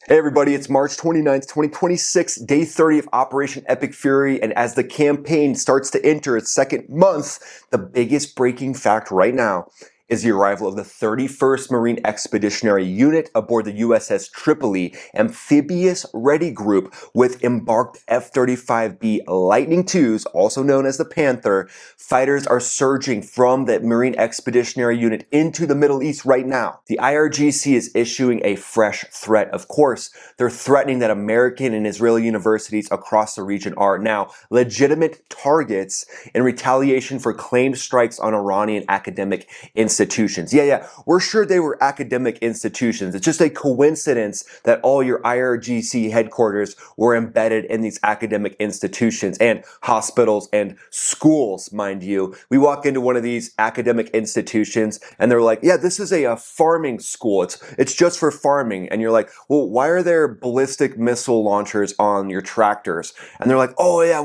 Hey everybody, it's March 29th, 2026, day 30 of Operation Epic Fury, and as the campaign starts to enter its second month, the biggest breaking fact right now is the arrival of the 31st Marine Expeditionary Unit aboard the USS Tripoli amphibious ready group with embarked F-35B Lightning IIs, also known as the Panther. Fighters are surging from the Marine Expeditionary Unit into the Middle East right now. The IRGC is issuing a fresh threat. Of course, they're threatening that American and Israeli universities across the region are now legitimate targets in retaliation for claimed strikes on Iranian academic institutions. Yeah, we're sure they were academic institutions. It's just a coincidence that all your IRGC headquarters were embedded in these academic institutions and hospitals and schools, mind you. We walk into one of these academic institutions and they're like, yeah, this is a farming school. It's just for farming. And you're like, well, why are there ballistic missile launchers on your tractors? And they're like, oh yeah,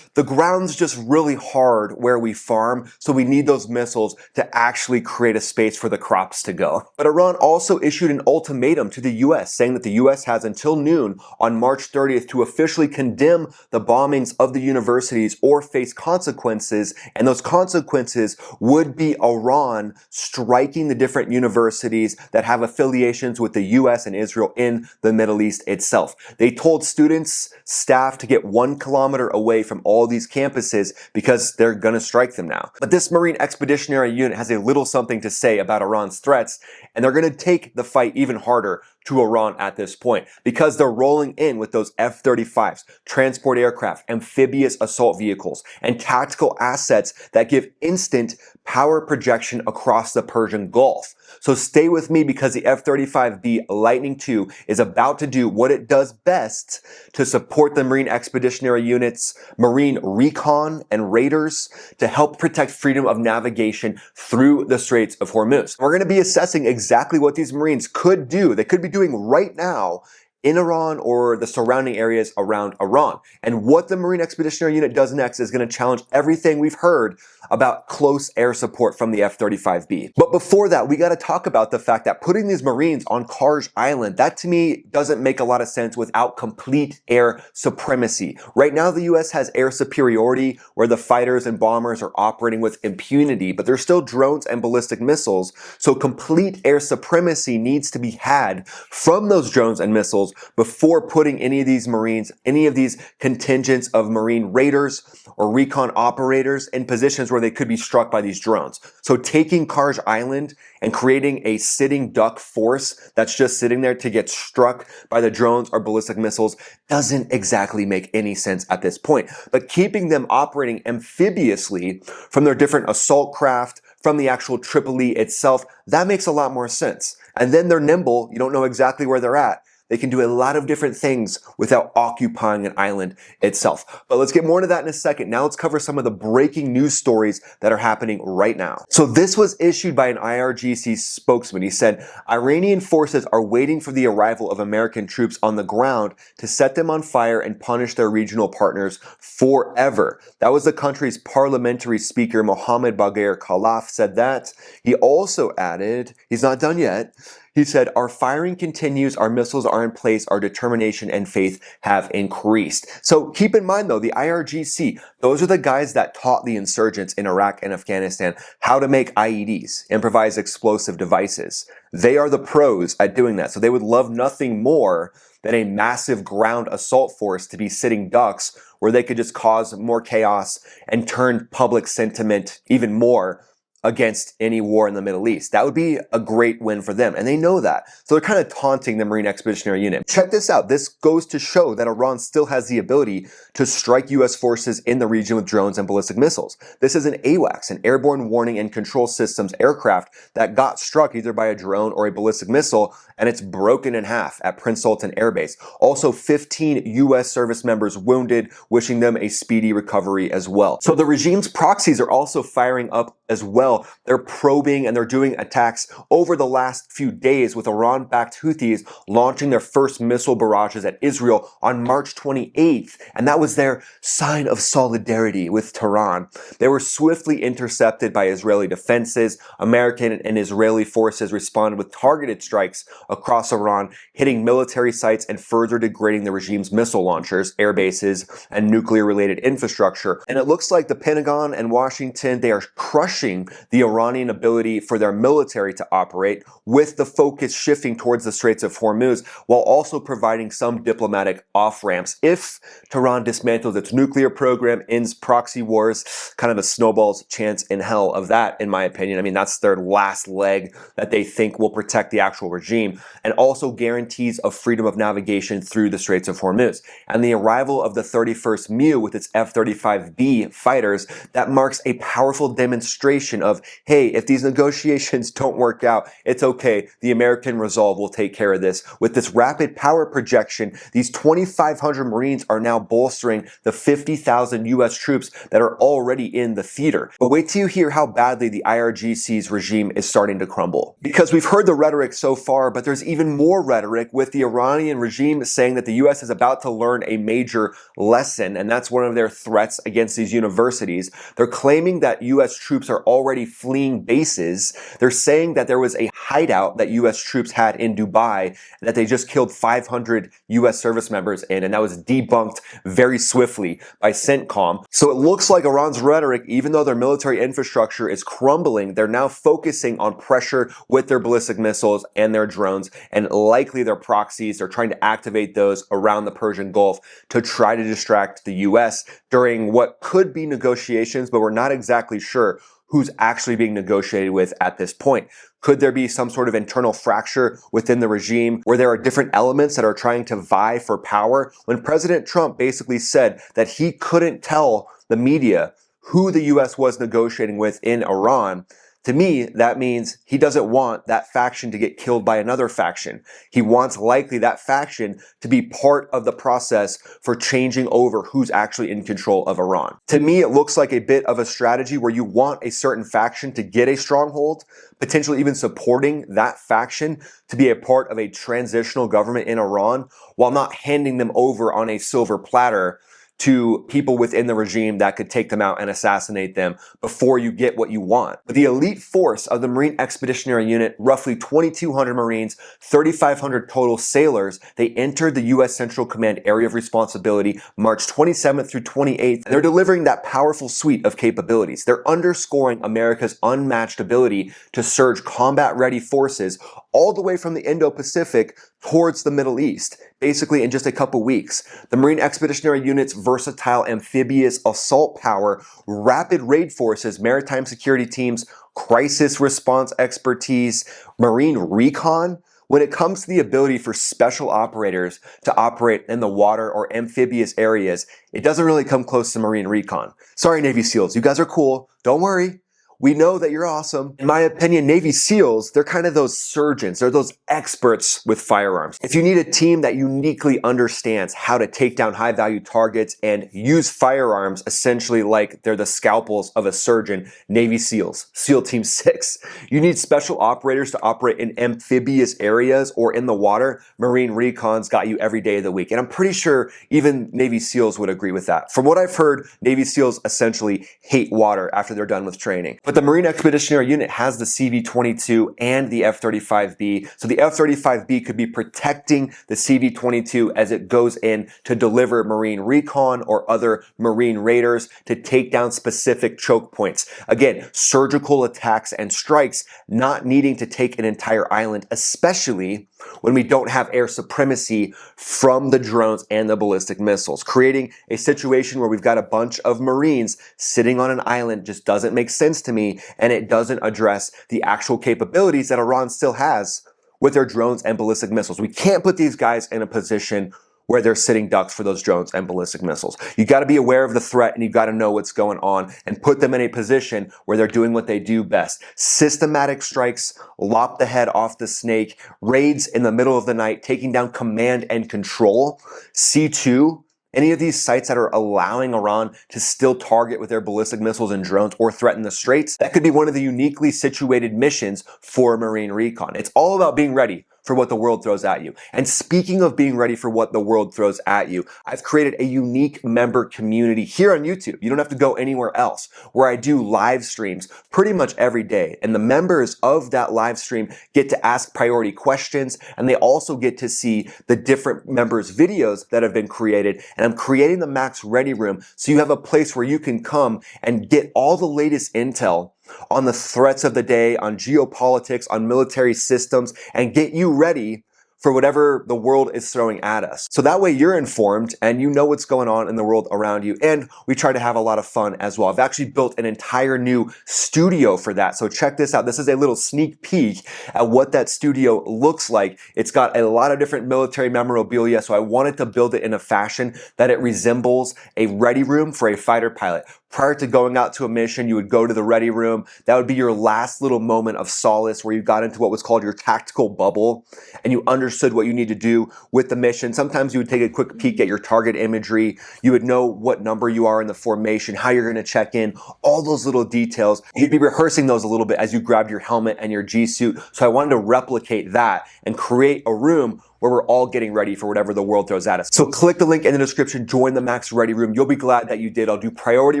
the ground's just really hard where we farm, so we need those missiles to actually create a space for the crops to go. But Iran also issued an ultimatum to the US, saying that the US has until noon on March 30th to officially condemn the bombings of the universities or face consequences, and those consequences would be Iran striking the different universities that have affiliations with the US and Israel in the Middle East itself. They told students, staff to get 1 kilometer away from all these campuses because they're gonna strike them now. But this Marine Expeditionary Unit has a little something to say about Iran's threats, and they're going to take the fight even harder to Iran at this point because they're rolling in with those F-35s, transport aircraft, amphibious assault vehicles, and tactical assets that give instant power projection across the Persian Gulf. So stay with me because the F-35B Lightning II is about to do what it does best to support the Marine Expeditionary Unit's marine recon and raiders to help protect freedom of navigation through the Straits of Hormuz. We're going to be assessing exactly what these Marines could do. They could be doing right now in Iran or the surrounding areas around Iran. And what the Marine Expeditionary Unit does next is going to challenge everything we've heard about close air support from the F-35B. But before that, we got to talk about the fact that putting these Marines on Karj Island, that to me doesn't make a lot of sense without complete air supremacy. Right now, the US has air superiority where the fighters and bombers are operating with impunity, but there's still drones and ballistic missiles. So complete air supremacy needs to be had from those drones and missiles before putting any of these Marines, any of these contingents of Marine raiders or recon operators in positions where they could be struck by these drones. So taking Karj Island and creating a sitting duck force that's just sitting there to get struck by the drones or ballistic missiles doesn't exactly make any sense at this point. But keeping them operating amphibiously from their different assault craft, from the actual Tripoli itself, that makes a lot more sense. And then they're nimble, you don't know exactly where they're at. They can do a lot of different things without occupying an island itself. But let's get more into that in a second. Now let's cover some of the breaking news stories that are happening right now. So this was issued by an IRGC spokesman. He said, Iranian forces are waiting for the arrival of American troops on the ground to set them on fire and punish their regional partners forever. That was the country's parliamentary speaker, Mohammad Bagher Khalaf, said that. He also added, he's not done yet. He said, our firing continues, our missiles are in place, our determination and faith have increased. So keep in mind though, the IRGC, those are the guys that taught the insurgents in Iraq and Afghanistan how to make IEDs, improvised explosive devices. They are the pros at doing that. So they would love nothing more than a massive ground assault force to be sitting ducks where they could just cause more chaos and turn public sentiment even more against any war in the Middle East. That would be a great win for them, and they know that. So they're kind of taunting the Marine Expeditionary Unit. Check this out. This goes to show that Iran still has the ability to strike US forces in the region with drones and ballistic missiles. This is an AWACS, an Airborne Warning and Control Systems aircraft that got struck either by a drone or a ballistic missile, and it's broken in half at Prince Sultan Air Base. Also, 15 US service members wounded, wishing them a speedy recovery as well. So the regime's proxies are also firing up as well well. They're probing and they're doing attacks over the last few days, with Iran-backed Houthis launching their first missile barrages at Israel on March 28th. And that was their sign of solidarity with Tehran. They were swiftly intercepted by Israeli defenses. American and Israeli forces responded with targeted strikes across Iran, hitting military sites and further degrading the regime's missile launchers, air bases, and nuclear-related infrastructure. And it looks like the Pentagon and Washington, they are crushing the Iranian ability for their military to operate, with the focus shifting towards the Straits of Hormuz, while also providing some diplomatic off-ramps. If Tehran dismantles its nuclear program, ends proxy wars, kind of a snowball's chance in hell of that, in my opinion. I mean, that's their last leg that they think will protect the actual regime, and also guarantees of freedom of navigation through the Straits of Hormuz. And the arrival of the 31st MEU with its F-35B fighters, that marks a powerful demonstration of, hey, if these negotiations don't work out, it's okay. The American resolve will take care of this. With this rapid power projection, these 2,500 Marines are now bolstering the 50,000 U.S. troops that are already in the theater. But wait till you hear how badly the IRGC's regime is starting to crumble. Because we've heard the rhetoric so far, but there's even more rhetoric, with the Iranian regime saying that the U.S. is about to learn a major lesson, and that's one of their threats against these universities. They're claiming that U.S. troops are already fleeing bases. They're saying that there was a hideout that U.S. troops had in Dubai, and that they just killed 500 U.S. service members in, and that was debunked very swiftly by CENTCOM. So it looks like Iran's rhetoric, even though their military infrastructure is crumbling, they're now focusing on pressure with their ballistic missiles and their drones, and likely their proxies. They're trying to activate those around the Persian Gulf to try to distract the U.S. during what could be negotiations, but we're not exactly sure who's actually being negotiated with at this point. Could there be some sort of internal fracture within the regime where there are different elements that are trying to vie for power? When President Trump basically said that he couldn't tell the media who the U.S. was negotiating with in Iran, to me, that means he doesn't want that faction to get killed by another faction. He wants likely that faction to be part of the process for changing over who's actually in control of Iran. To me, it looks like a bit of a strategy where you want a certain faction to get a stronghold, potentially even supporting that faction to be a part of a transitional government in Iran, while not handing them over on a silver platter to people within the regime that could take them out and assassinate them before you get what you want. But the elite force of the Marine Expeditionary Unit, roughly 2,200 Marines, 3,500 total sailors, they entered the U.S. Central Command Area of Responsibility March 27th through 28th. And they're delivering that powerful suite of capabilities. They're underscoring America's unmatched ability to surge combat-ready forces all the way from the Indo-Pacific towards the Middle East, basically in just a couple weeks. The Marine Expeditionary Unit's versatile amphibious assault power, rapid raid forces, maritime security teams, crisis response expertise, marine recon. When it comes to the ability for special operators to operate in the water or amphibious areas, it doesn't really come close to marine recon. Sorry, Navy SEALs, you guys are cool. Don't worry. We know that you're awesome. In my opinion, Navy SEALs, they're kind of those surgeons. They're those experts with firearms. If you need a team that uniquely understands how to take down high-value targets and use firearms essentially like they're the scalpels of a surgeon, Navy SEALs, SEAL Team 6. You need special operators to operate in amphibious areas or in the water. Marine Recon's got you every day of the week. And I'm pretty sure even Navy SEALs would agree with that. From what I've heard, Navy SEALs essentially hate water after they're done with training. But the Marine Expeditionary Unit has the CV-22 and the F-35B, so the F-35B could be protecting the CV-22 as it goes in to deliver Marine recon or other Marine raiders to take down specific choke points. Again, surgical attacks and strikes, not needing to take an entire island, especially when we don't have air supremacy from the drones and the ballistic missiles. Creating a situation where we've got a bunch of Marines sitting on an island just doesn't make sense to me, and it doesn't address the actual capabilities that Iran still has with their drones and ballistic missiles. We can't put these guys in a position where they're sitting ducks for those drones and ballistic missiles. You got to be aware of the threat, and you got to know what's going on and put them in a position where they're doing what they do best. Systematic strikes, lop the head off the snake, raids in the middle of the night, taking down command and control. C2 Any of these sites that are allowing Iran to still target with their ballistic missiles and drones or threaten the straits, that could be one of the uniquely situated missions for Marine Recon. It's all about being ready for what the world throws at you. And speaking of being ready for what the world throws at you, I've created a unique member community here on YouTube. You don't have to go anywhere else, where I do live streams pretty much every day. And the members of that live stream get to ask priority questions, and they also get to see the different members' videos that have been created. And I'm creating the Max Ready Room so you have a place where you can come and get all the latest intel on the threats of the day, on geopolitics, on military systems, and get you ready for whatever the world is throwing at us. So that way you're informed and you know what's going on in the world around you. And we try to have a lot of fun as well. I've actually built an entire new studio for that. So check this out. This is a little sneak peek at what that studio looks like. It's got a lot of different military memorabilia. So I wanted to build it in a fashion that it resembles a ready room for a fighter pilot. Prior to going out to a mission, you would go to the ready room. That would be your last little moment of solace where you got into what was called your tactical bubble and you understood what you need to do with the mission. Sometimes you would take a quick peek at your target imagery. You would know what number you are in the formation, how you're going to check in, all those little details. You'd be rehearsing those a little bit as you grabbed your helmet and your G suit. So I wanted to replicate that and create a room where we're all getting ready for whatever the world throws at us. So click the link in the description, join the Max Ready Room. You'll be glad that you did. I'll do priority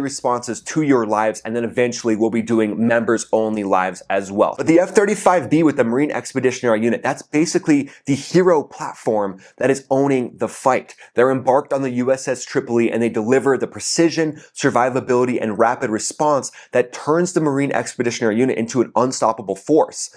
responses to your lives, and then eventually we'll be doing members only lives as well. But the F-35B with the Marine Expeditionary Unit, that's basically the hero platform that is owning the fight. They're embarked on the USS Tripoli and they deliver the precision, survivability, and rapid response that turns the Marine Expeditionary Unit into an unstoppable force.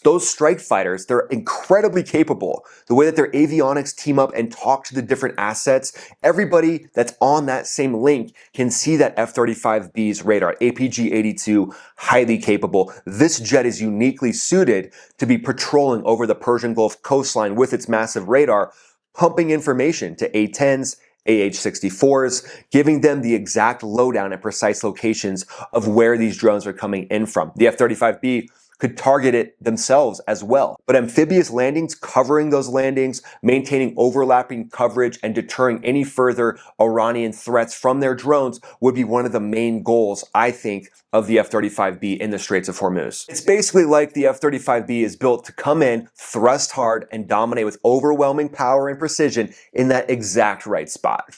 Those strike fighters, they're incredibly capable. The way that their avionics team up and talk to the different assets, everybody that's on that same link can see that F-35B's radar. APG-82, highly capable. This jet is uniquely suited to be patrolling over the Persian Gulf coastline with its massive radar, pumping information to A-10s, AH-64s, giving them the exact lowdown and precise locations of where these drones are coming in from. The F-35B could target it themselves as well. But amphibious landings, covering those landings, maintaining overlapping coverage, and deterring any further Iranian threats from their drones would be one of the main goals, I think, of the F-35B in the Straits of Hormuz. It's basically like the F-35B is built to come in, thrust hard, and dominate with overwhelming power and precision in that exact right spot.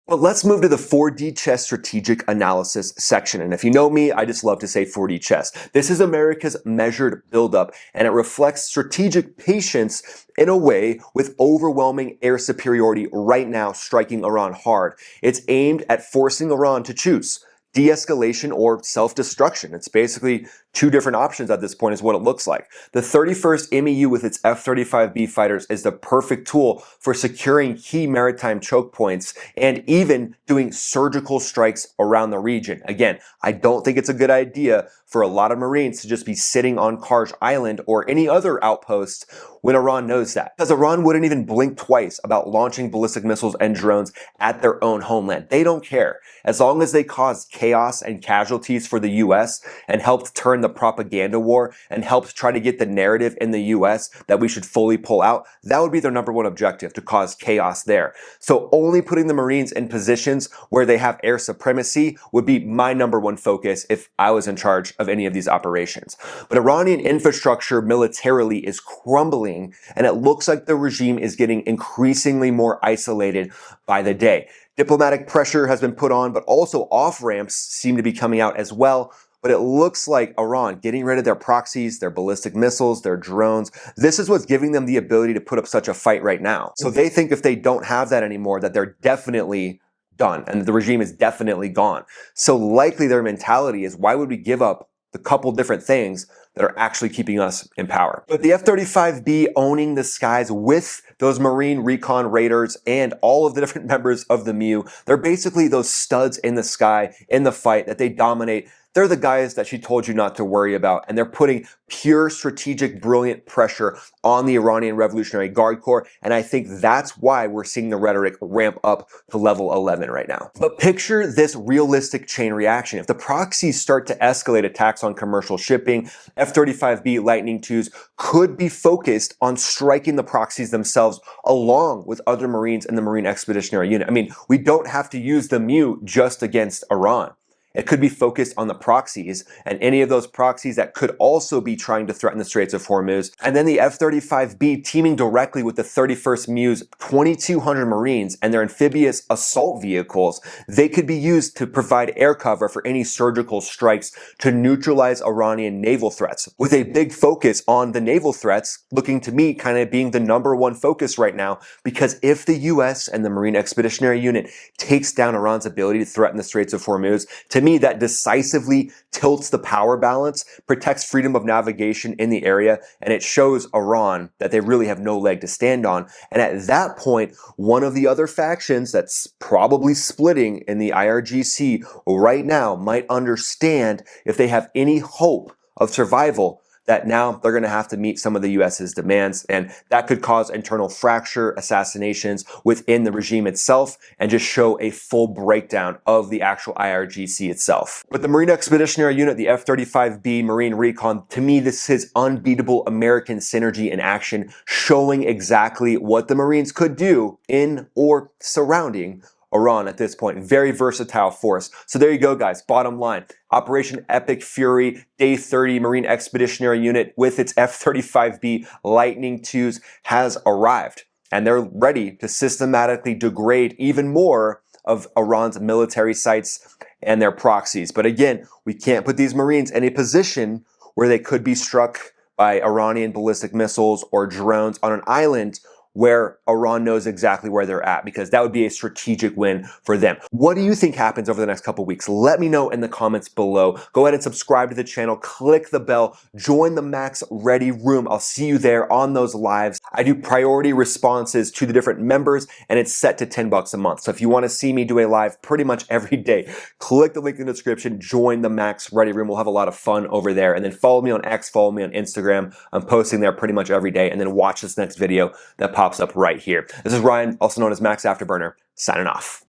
But let's move to the 4D chess strategic analysis section. And if you know me, I just love to say 4D chess. This is America's measured buildup, and it reflects strategic patience in a way with overwhelming air superiority right now striking Iran hard. It's aimed at forcing Iran to choose de-escalation or self-destruction. It's basically two different options at this point is what it looks like. The 31st MEU with its F-35B fighters is the perfect tool for securing key maritime choke points and even doing surgical strikes around the region. Again, I don't think it's a good idea for a lot of Marines to just be sitting on Karj Island or any other outpost when Iran knows that. Because Iran wouldn't even blink twice about launching ballistic missiles and drones at their own homeland. They don't care. As long as they cause chaos and casualties for the US and helped turn the propaganda war and helped try to get the narrative in the US that we should fully pull out, that would be their number one objective, to cause chaos there. So only putting the Marines in positions where they have air supremacy would be my number one focus if I was in charge of any of these operations. But Iranian infrastructure militarily is crumbling, and it looks like the regime is getting increasingly more isolated by the day. Diplomatic pressure has been put on, but also off-ramps seem to be coming out as well. But it looks like Iran getting rid of their proxies, their ballistic missiles, their drones. This is what's giving them the ability to put up such a fight right now. So they think if they don't have that anymore, that they're definitely done and the regime is definitely gone. So likely their mentality is, why would we give up the couple different things that are actually keeping us in power? But the F-35B owning the skies with those Marine Recon Raiders and all of the different members of the MEU, they're basically those studs in the sky in the fight that they dominate. they're the guys that she told you not to worry about, and they're putting pure strategic, brilliant pressure on the Iranian Revolutionary Guard Corps, and I think that's why we're seeing the rhetoric ramp up to level 11 right now. But picture this realistic chain reaction. If the proxies start to escalate attacks on commercial shipping, F-35B Lightning IIs could be focused on striking the proxies themselves along with other Marines in the Marine Expeditionary Unit. I mean, we don't have to use the MU just against Iran. It could be focused on the proxies and any of those proxies that could also be trying to threaten the Straits of Hormuz. And then the F-35B teaming directly with the 31st MU's 2,200 Marines and their amphibious assault vehicles, they could be used to provide air cover for any surgical strikes to neutralize Iranian naval threats. With a big focus on the naval threats, looking to me kind of being the #1 focus right now, because if the US and the Marine Expeditionary Unit takes down Iran's ability to threaten the Straits of Hormuz, to me, that decisively tilts the power balance, protects freedom of navigation in the area, and it shows Iran that they really have no leg to stand on. And at that point, one of the other factions that's probably splitting in the IRGC right now might understand, if they have any hope of survival, that now they're going to have to meet some of the US's demands, and that could cause internal fracture, assassinations within the regime itself, and just show a full breakdown of the actual IRGC itself. But the Marine Expeditionary Unit, the F-35B Marine Recon, to me, this is unbeatable American synergy in action, showing exactly what the Marines could do in or surrounding Iran at this point. Very versatile force. So there you go, guys. Bottom line, Operation Epic Fury, Day 30 Marine Expeditionary Unit with its F-35B Lightning IIs has arrived, and they're ready to systematically degrade even more of Iran's military sites and their proxies. But again, we can't put these Marines in a position where they could be struck by Iranian ballistic missiles or drones on an island where Iran knows exactly where they're at, because that would be a strategic win for them. What do you think happens over the next couple weeks? Let me know in the comments below. Go ahead and subscribe to the channel, click the bell, join the Max Ready Room. I'll see you there on those lives. I do priority responses to the different members, and it's set to $10 a month. So if you want to see me do a live pretty much every day, click the link in the description, join the Max Ready Room. We'll have a lot of fun over there. And then follow me on X, follow me on Instagram. I'm posting there pretty much every day. And then watch this next video that pops up right here. This is Ryan, also known as Max Afterburner, signing off.